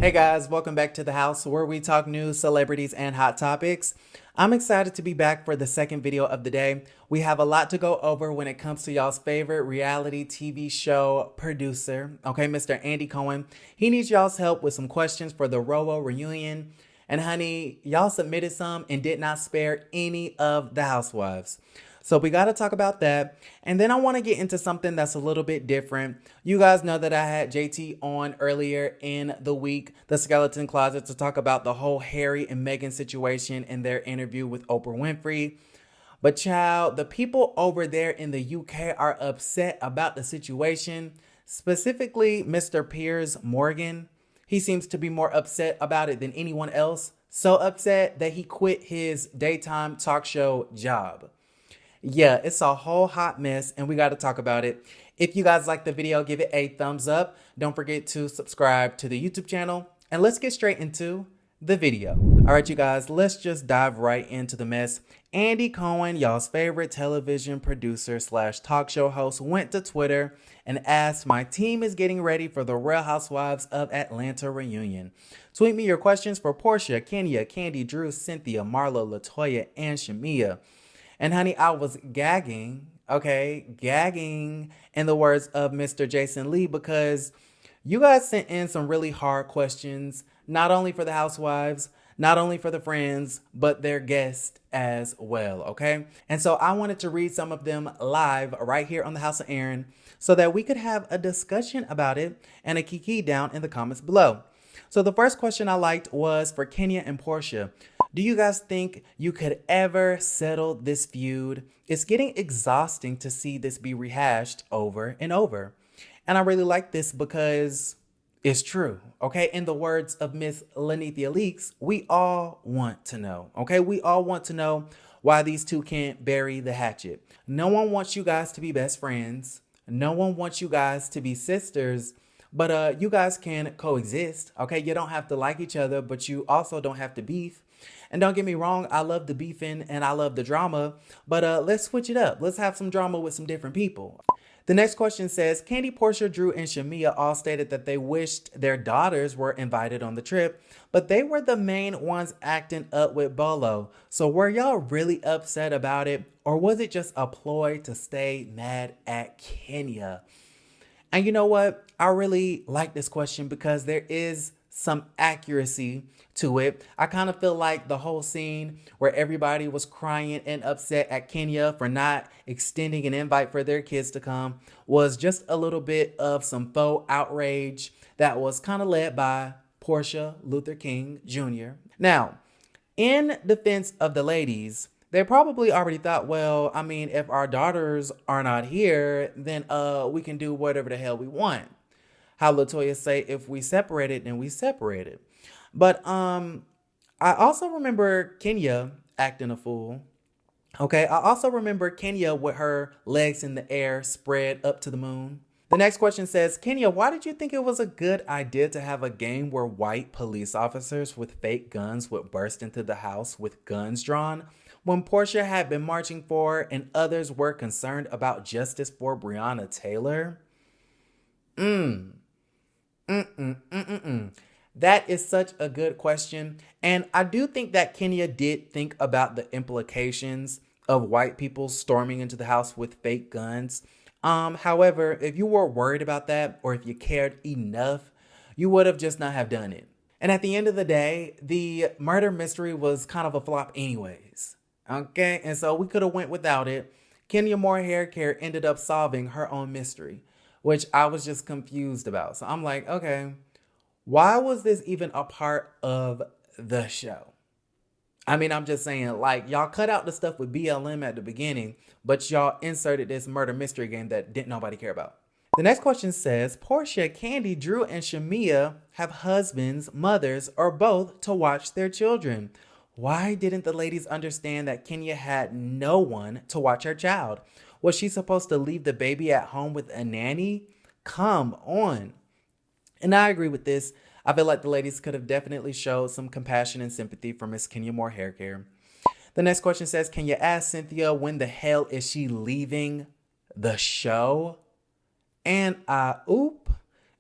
Hey guys, welcome back to the house where we talk news, celebrities, and hot topics. I'm excited to be back for the second video of the day. We have a lot to go over when it comes to y'all's favorite reality TV show producer, okay, Mr. Andy Cohen. He needs y'all's help with some questions for the RHOA reunion. And honey, y'all submitted some and did not spare any of the housewives. So we got to talk about that. And then I want to get into something that's a little bit different. You guys know that I had JT on earlier in the week, the Skeleton Closet, to talk about the whole Harry and Meghan situation in their interview with Oprah Winfrey. But child, the people over there in the UK are upset about the situation, specifically Mr. Piers Morgan. He seems to be more upset about it than anyone else. So upset that he quit his daytime talk show job. Yeah, it's a whole hot mess and we got to talk about it. If you guys like the video, give it a thumbs up. Don't forget to subscribe to the YouTube channel and let's get straight into the video. All right, you guys, let's just dive right into the mess. Andy Cohen, y'all's favorite television producer slash talk show host, went to Twitter and asked, "My team is getting ready for the Real Housewives of Atlanta reunion. Tweet me your questions for Portia, Kenya, Candy, Drew, Cynthia, Marlo, LaToya, and Shamia." And honey, I was gagging, okay, gagging in the words of Mr. Jason Lee, because you guys sent in some really hard questions, not only for the housewives, not only for the friends, but their guests as well, okay? And so I wanted to read some of them live right here on the House of Aaron so that we could have a discussion about it and a kiki down in the comments below. So the first question I liked was for Kenya and Portia. Do you guys think you could ever settle this feud? It's getting exhausting to see this be rehashed over and over. And I really like this because it's true, okay? In the words of Miss Lenithia Leaks, we all want to know, okay? We all want to know why these two can't bury the hatchet. No one wants you guys to be best friends. No one wants you guys to be sisters. But you guys can coexist, okay? You don't have to like each other, but you also don't have to beef. And don't get me wrong, I love the beefing and I love the drama, but let's switch it up. Let's have some drama with some different people. The next question says, Candy, Portia, Drew, and Shamia all stated that they wished their daughters were invited on the trip, but they were the main ones acting up with Bolo. So were y'all really upset about it, or was it just a ploy to stay mad at Kenya? And you know what? I really like this question because there is some accuracy to it. I kind of feel like the whole scene where everybody was crying and upset at Kenya for not extending an invite for their kids to come was just a little bit of some faux outrage that was kind of led by Portia Luther King Jr. Now, in defense of the ladies, they probably already thought, well, I mean, if our daughters are not here, then we can do whatever the hell we want. How LaToya say, if we separate it, then we separate it. But I also remember Kenya acting a fool. Okay, I also remember Kenya with her legs in the air spread up to the moon. The next question says, Kenya, why did you think it was a good idea to have a game where white police officers with fake guns would burst into the house with guns drawn when Portia had been marching for and others were concerned about justice for Breonna Taylor? That is such a good question. And I do think that Kenya did think about the implications of white people storming into the house with fake guns. However, if you were worried about that, or if you cared enough, you would have just not have done it. And at the end of the day, the murder mystery was kind of a flop anyways. Okay, and so we could have went without it. Kenya Moore Hair Care ended up solving her own mystery, which I was just confused about. So I'm like, okay, why was this even a part of the show? I mean, I'm just saying, like, y'all cut out the stuff with BLM at the beginning, but y'all inserted this murder mystery game that didn't nobody care about. The next question says, Portia, Candy, Drew, and Shamia have husbands, mothers, or both to watch their children. Why didn't the ladies understand that Kenya had no one to watch her child? Was she supposed to leave the baby at home with a nanny? Come on. And I agree with this. I feel like the ladies could have definitely showed some compassion and sympathy for Miss Kenya Moore Hair Care. The next question says, can you ask Cynthia when the hell is she leaving the show? And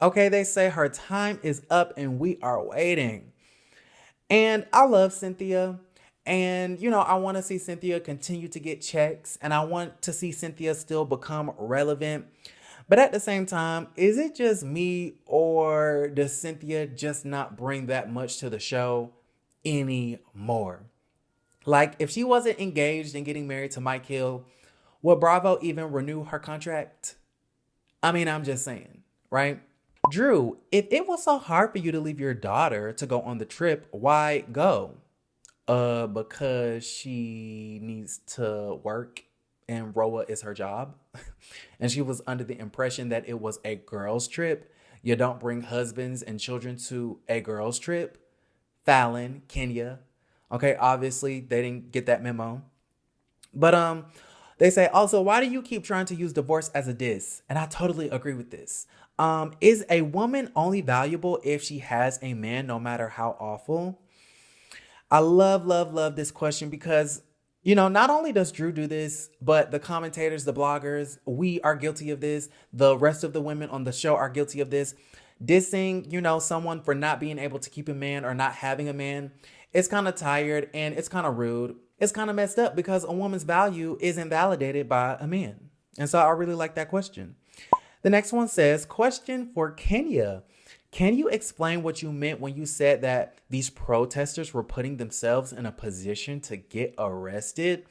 Okay, they say her time is up and we are waiting. And I love Cynthia. And, I want to see Cynthia continue to get checks. And I want to see Cynthia still become relevant. But at the same time, is it just me or does Cynthia just not bring that much to the show anymore? Like, if she wasn't engaged and getting married to Mike Hill, would Bravo even renew her contract? I mean, I'm just saying, right? Drew, if it was so hard for you to leave your daughter to go on the trip, why go? Because she needs to work and RHOA is her job. And she was under the impression that it was a girls' trip. You don't bring husbands and children to a girls' trip. Fallon, Kenya. Okay, obviously they didn't get that memo. But they say also, why do you keep trying to use divorce as a diss? And I totally agree with this. Is a woman only valuable if she has a man, no matter how awful? I love, love, love this question because, not only does Drew do this, but the commentators, the bloggers, we are guilty of this. The rest of the women on the show are guilty of this. Dissing, someone for not being able to keep a man or not having a man. It's kind of tired and it's kind of rude. It's kind of messed up because a woman's value isn't validated by a man. And so I really like that question. The next one says, question for Kenya. Can you explain what you meant when you said that these protesters were putting themselves in a position to get arrested?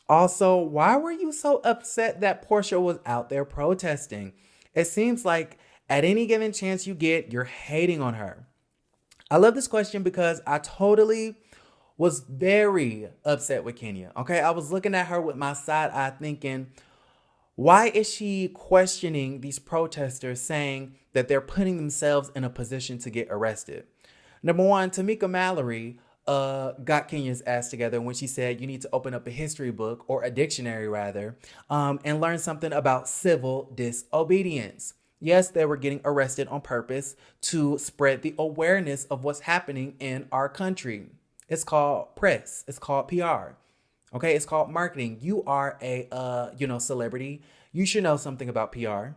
Also, why were you so upset that Portia was out there protesting? It seems like at any given chance you get, you're hating on her. I love this question because I totally was very upset with Kenya. Okay, I was looking at her with my side eye thinking, why is she questioning these protesters saying that they're putting themselves in a position to get arrested? Number one, Tamika Mallory got Kenya's ass together when she said you need to open up a history book or a dictionary rather and learn something about civil disobedience. Yes, they were getting arrested on purpose to spread the awareness of what's happening in our country. It's called press. It's called PR. Okay, it's called marketing. You are a, celebrity. You should know something about PR.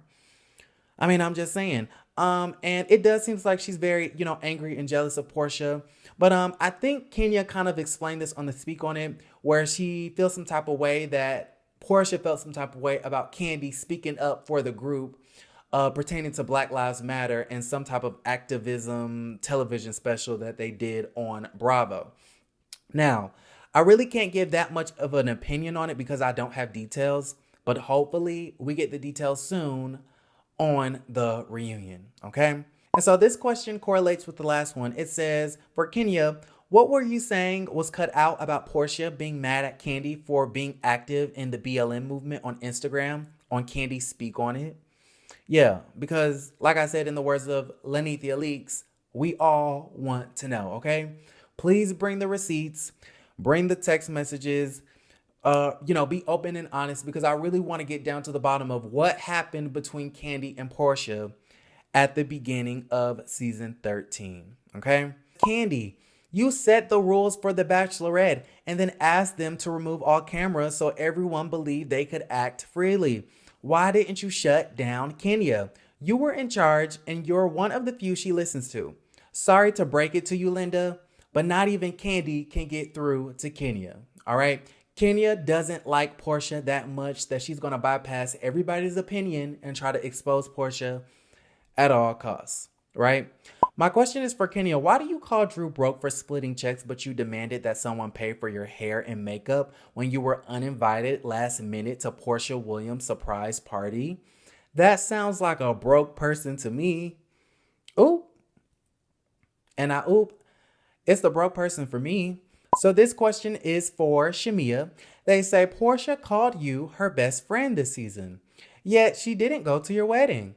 I mean, I'm just saying. And it does seem like she's very, angry and jealous of Portia. But I think Kenya kind of explained this on the Speak On It, where she feels some type of way that Portia felt some type of way about Kandi speaking up for the group pertaining to Black Lives Matter and some type of activism television special that they did on Bravo. Now, I really can't give that much of an opinion on it because I don't have details, but hopefully we get the details soon on the reunion, okay? And so this question correlates with the last one. It says, for Kenya, what were you saying was cut out about Portia being mad at Kandi for being active in the BLM movement on Instagram on Kandi Speak On It? Yeah, because like I said in the words of Lenithia Leaks, we all want to know, okay? Please bring the receipts. Bring the text messages, be open and honest because I really want to get down to the bottom of what happened between Kandi and Portia at the beginning of season 13, okay? Kandi, you set the rules for The Bachelorette and then asked them to remove all cameras so everyone believed they could act freely. Why didn't you shut down Kenya? You were in charge and you're one of the few she listens to. Sorry to break it to you, Linda, but not even Kandi can get through to Kenya, all right? Kenya doesn't like Portia that much that she's going to bypass everybody's opinion and try to expose Portia at all costs, right? My question is for Kenya. Why do you call Drew broke for splitting checks, but you demanded that someone pay for your hair and makeup when you were uninvited last minute to Portia Williams' surprise party? That sounds like a broke person to me. Oop. And I oop. It's the broke person for me. So this question is for Shamia. They say Portia called you her best friend this season, yet she didn't go to your wedding.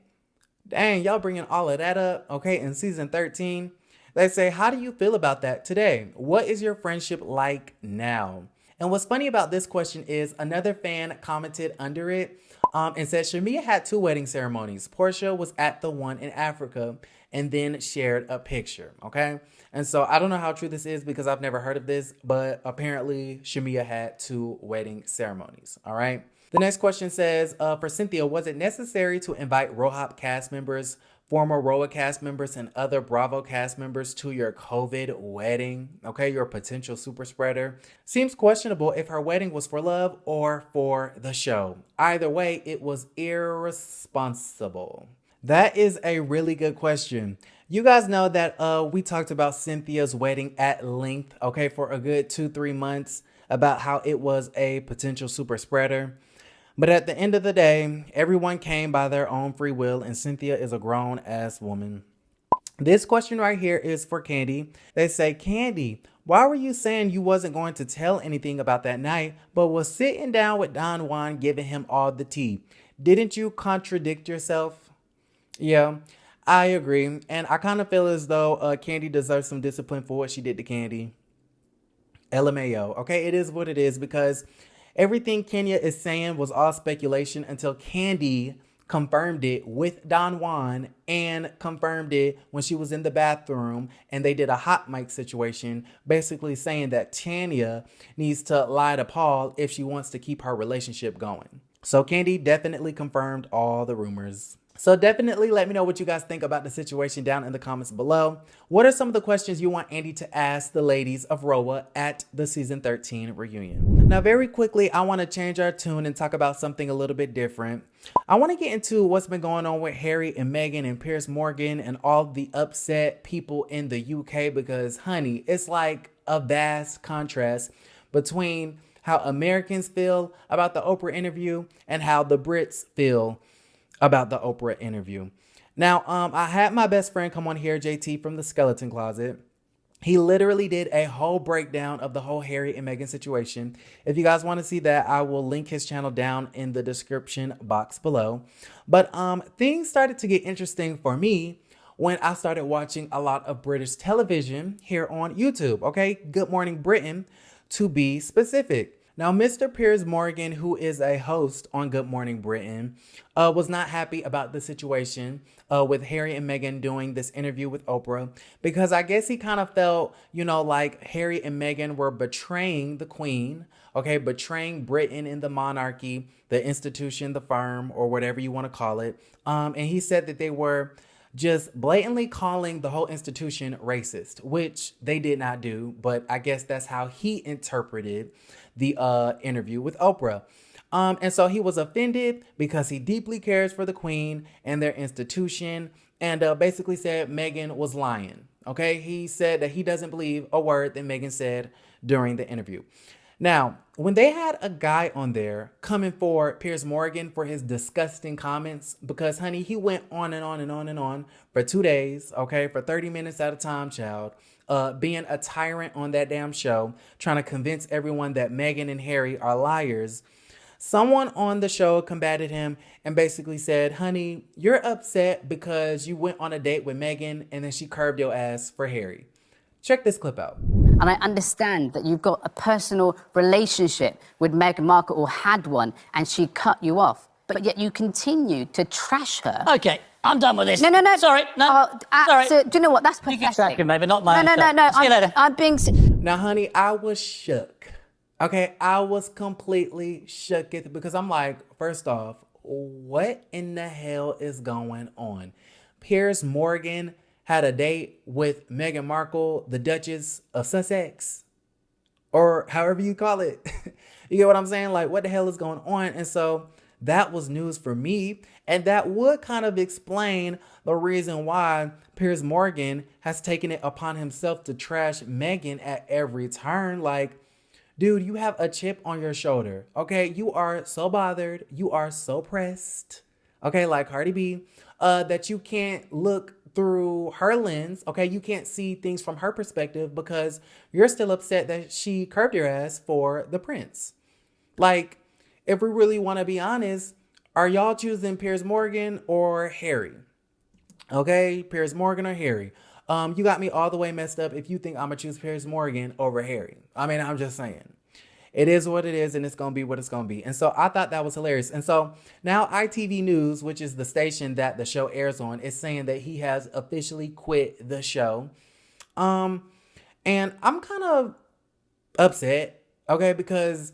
Dang, y'all bringing all of that up. Okay, in season 13, they say, how do you feel about that today? What is your friendship like now? And what's funny about this question is another fan commented under it and said Shamia had 2 wedding ceremonies. Portia was at the one in Africa and then shared a picture, okay? And so I don't know how true this is because I've never heard of this, but apparently Shamia had 2 wedding ceremonies, all right? The next question says, for Cynthia, was it necessary to invite RHOA cast members former RHOA cast members and other Bravo cast members to your COVID wedding, okay, your potential super spreader. Seems questionable if her wedding was for love or for the show. Either way, it was irresponsible. That is a really good question. You guys know that we talked about Cynthia's wedding at length, okay, for a good 2-3 months about how it was a potential super spreader. But at the end of the day, everyone came by their own free will, and Cynthia is a grown-ass woman. This question right here is for Candy. They say, Candy, why were you saying you wasn't going to tell anything about that night, but was sitting down with Don Juan giving him all the tea? Didn't you contradict yourself? Yeah, I agree. And I kind of feel as though Candy deserves some discipline for what she did to Candy. LMAO. Okay, it is what it is, because everything Kenya is saying was all speculation until Candy confirmed it with Don Juan and confirmed it when she was in the bathroom and they did a hot mic situation, basically saying that Tanya needs to lie to Paul if she wants to keep her relationship going. So Candy definitely confirmed all the rumors. So definitely let me know what you guys think about the situation down in the comments below. What are some of the questions you want Andy to ask the ladies of RHOA at the season 13 reunion? Now, very quickly, I want to change our tune and talk about something a little bit different. I want to get into what's been going on with Harry and Meghan and Piers Morgan and all the upset people in the UK, because, honey, it's like a vast contrast between how Americans feel about the Oprah interview and how the Brits feel about the Oprah interview. Now, I had my best friend come on here, JT from the Skeleton Closet. He literally did a whole breakdown of the whole Harry and Meghan situation. If you guys want to see that, I will link his channel down in the description box below. But things started to get interesting for me when I started watching a lot of British television here on YouTube. Okay, Good Morning Britain, to be specific. Now, Mr. Piers Morgan, who is a host on Good Morning Britain, was not happy about the situation with Harry and Meghan doing this interview with Oprah, because I guess he kind of felt, you know, like Harry and Meghan were betraying the Queen, okay, betraying Britain and the monarchy, the institution, the firm, or whatever you want to call it. And he said that they were just blatantly calling the whole institution racist, which they did not do, but I guess that's how he interpreted the interview with Oprah. And so he was offended because he deeply cares for the Queen and their institution, and basically said Meghan was lying. Okay, he said that he doesn't believe a word that Meghan said during the interview. Now, when they had a guy on there coming for Piers Morgan for his disgusting comments, because, honey, he went on and on and on and on for 2 days, okay, for 30 minutes at a time, child, being a tyrant on that damn show, trying to convince everyone that Meghan and Harry are liars. Someone on the show combated him and basically said, honey, you're upset because you went on a date with Meghan and then she curved your ass for Harry. Check this clip out. And I understand that you've got a personal relationship with Meghan Markle, or had one, and she cut you off. But yet you continue to trash her. Okay, I'm done with this. No. Sorry, no. Sorry. So, do you know what? That's You pathetic. can track him, maybe, not my No. See you later. I'm being... Now, honey, I was shook. Okay, I was completely shook because I'm like, first off, what in the hell is going on? Piers Morgan had a date with Meghan Markle, the Duchess of Sussex, or however you call it. You get what I'm saying? Like, what the hell is going on? And so that was news for me. And that would kind of explain the reason why Piers Morgan has taken it upon himself to trash Meghan at every turn. Like, dude, you have a chip on your shoulder, okay? You are so bothered. You are so pressed, okay, like Cardi B, that you can't look through her lens, okay? You can't see things from her perspective because you're still upset that she curved your ass for the prince. Like, if we really want to be honest, are y'all choosing Piers Morgan or Harry? Okay, Piers Morgan or Harry? You got me all the way messed up if you think I'm going to choose Piers Morgan over Harry. I mean, I'm just saying. It is what it is, and it's going to be what it's going to be. And so I thought that was hilarious. And so now ITV News, which is the station that the show airs on, is saying that he has officially quit the show. And I'm kind of upset, okay, because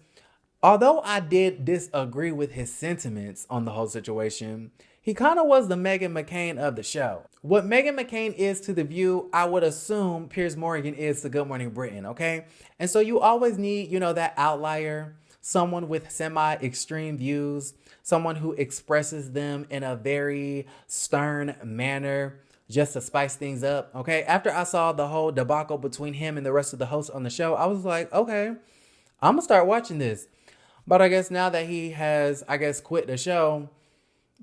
although I did disagree with his sentiments on the whole situation, He kind of was the Meghan McCain of the show. What Meghan McCain is to The View, I would assume Piers Morgan is to Good Morning Britain, okay? And so you always need, that outlier, someone with semi-extreme views, someone who expresses them in a very stern manner just to spice things up, okay? After I saw the whole debacle between him and the rest of the hosts on the show, I was like, okay, I'm gonna start watching this. But I guess now that he has, quit the show,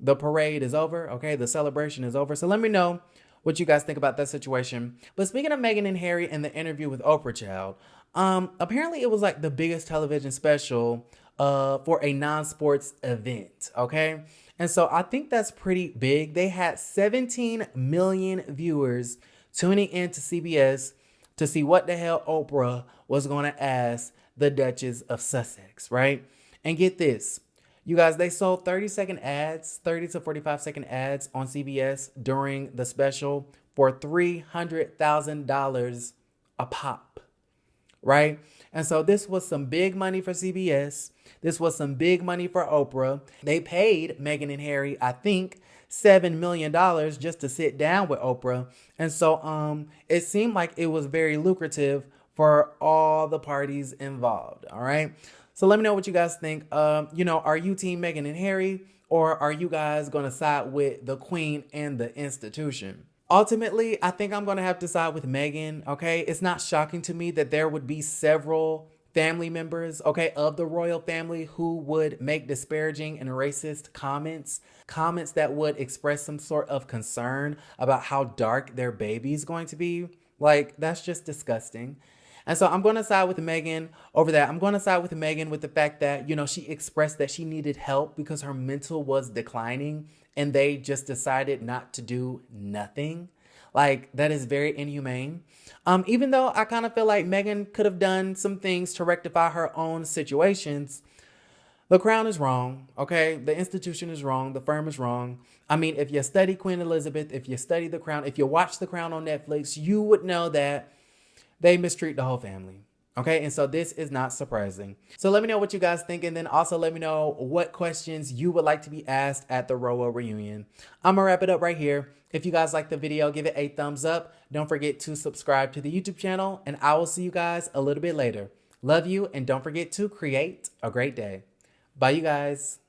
the parade is over, okay? The celebration is over. So let me know what you guys think about that situation. But speaking of Meghan and Harry and the interview with Oprah Child, apparently it was like the biggest television special for a non-sports event, okay? And so I think that's pretty big. They had 17 million viewers tuning in to CBS to see what the hell Oprah was going to ask the Duchess of Sussex, right? And get this. You guys, they sold 30-second ads, 30 to 45-second ads on CBS during the special for $300,000 a pop, right? And so this was some big money for CBS. This was some big money for Oprah. They paid Meghan and Harry, I think, $7 million just to sit down with Oprah. And so it seemed like it was very lucrative for all the parties involved, all right? So let me know what you guys think. Are you team Meghan and Harry, or are you guys going to side with the Queen and the institution? Ultimately, I think I'm going to have to side with Meghan, okay? It's not shocking to me that there would be several family members, okay, of the royal family who would make disparaging and racist comments that would express some sort of concern about how dark their baby is going to be. Like, that's just disgusting. And so I'm going to side with Meghan over that. I'm going to side with Meghan with the fact that, she expressed that she needed help because her mental was declining and they just decided not to do nothing. Like, that is very inhumane. Even though I kind of feel like Meghan could have done some things to rectify her own situations, the crown is wrong, okay? The institution is wrong. The firm is wrong. I mean, if you study Queen Elizabeth, if you study The Crown, if you watch The Crown on Netflix, you would know that they mistreat the whole family. Okay, and so this is not surprising. So let me know what you guys think, and then also let me know what questions you would like to be asked at the RHOA reunion. I'm gonna wrap it up right here. If you guys like the video, give it a thumbs up. Don't forget to subscribe to the YouTube channel, and I will see you guys a little bit later. Love you, and don't forget to create a great day. Bye, you guys.